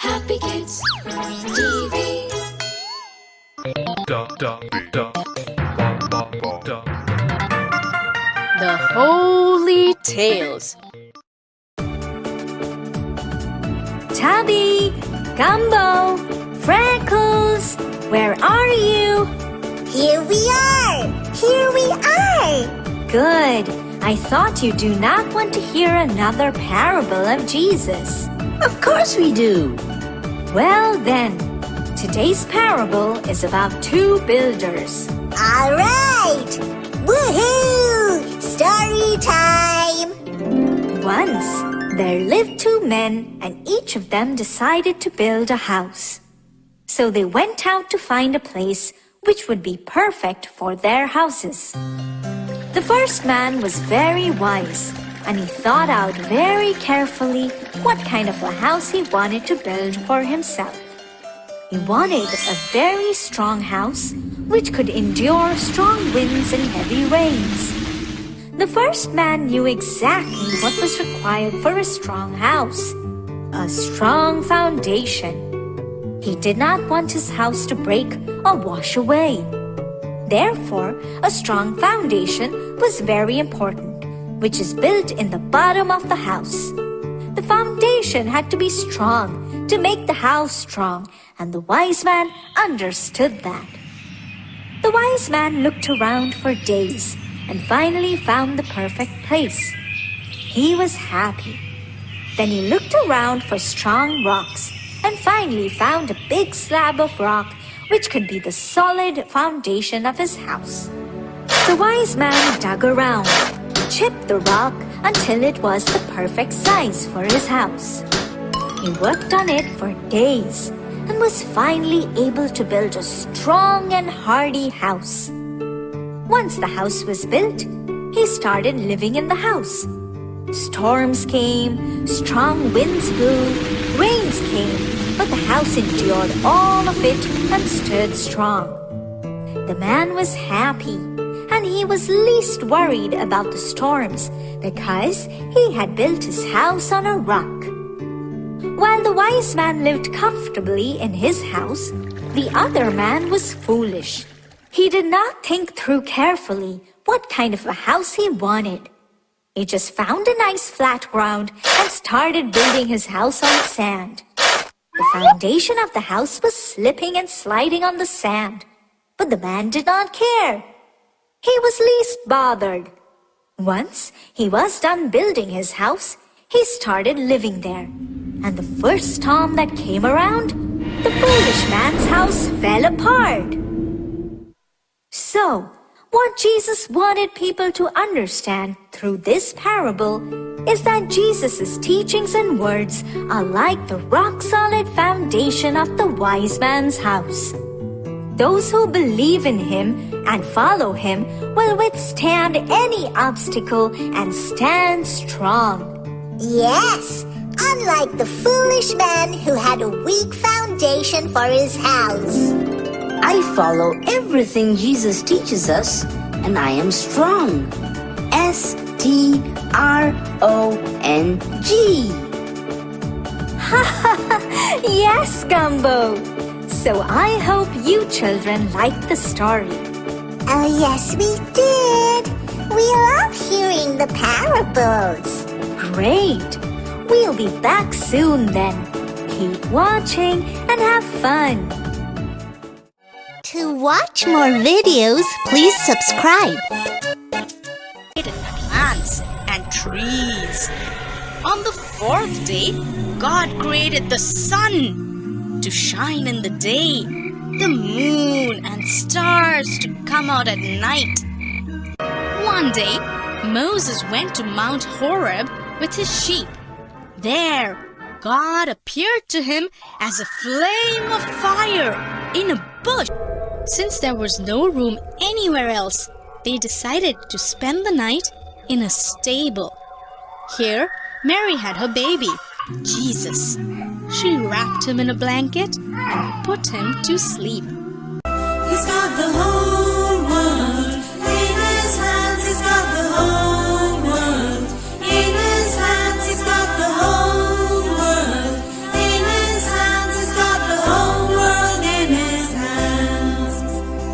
Happy Kids TV. The Holy Tales. Tabby, Gumbo, Freckles, where are you? Here we are! Here we are! Good. I thought you do not want to hear another parable of Jesus. Of course we do! Well then, today's parable is about two builders. All right! Woohoo! Story time! Once, there lived two men, and each of them decided to build a house. So they went out to find a place which would be perfect for their houses. The first man was very wise, and he thought out very carefully what kind of a house he wanted to build for himself. He wanted a very strong house which could endure strong winds and heavy rains. The first man knew exactly what was required for a strong house: a strong foundation. He did not want his house to break or wash away. Therefore, a strong foundation was very important, which is built in the bottom of the house. The foundation had to be strong to make the house strong, and the wise man understood that. The wise man looked around for days and finally found the perfect place. He was happy. Then he looked around for strong rocks and finally found a big slab of rock which could be the solid foundation of his house. The wise man dug around, chipped the rock until it was the perfect size for his house. He worked on it for days and was finally able to build a strong and hardy house. Once the house was built, he started living in the house. Storms came, strong winds blew, rains came, but the house endured all of it and stood strong. The man was happy, and he was least worried about the storms because he had built his house on a rock. While the wise man lived comfortably in his house, the other man was foolish. He did not think through carefully what kind of a house he wanted. He just found a nice flat ground and started building his house on sand. The foundation of the house was slipping and sliding on the sand, but the man did not care. He was least bothered. Once he was done building his house, he started living there. And the first storm that came around, the foolish man's house fell apart. So, what Jesus wanted people to understand through this parable is that Jesus' teachings and words are like the rock-solid foundation of the wise man's house. Those who believe in him and follow him will withstand any obstacle and stand strong. Yes, unlike the foolish man who had a weak foundation for his house. I follow everything Jesus teaches us, and I am strong. S-T-R-O-N-G. Yes, Gumbo. So I hope you children liked the story. Oh, yes, we did. We love hearing the parables. Great. We'll be back soon then. Keep watching and have fun. To watch more videos, please subscribe. Plants and trees. On the fourth day, God created the sun to shine in the day, the moon and stars to come out at night. One day, Moses went to Mount Horeb with his sheep. There, God appeared to him as a flame of fire in a bush. Since there was no room anywhere else, they decided to spend the night in a stable. Here, Mary had her baby, Jesus. She wrapped him in a blanket and put him to sleep. He's got the whole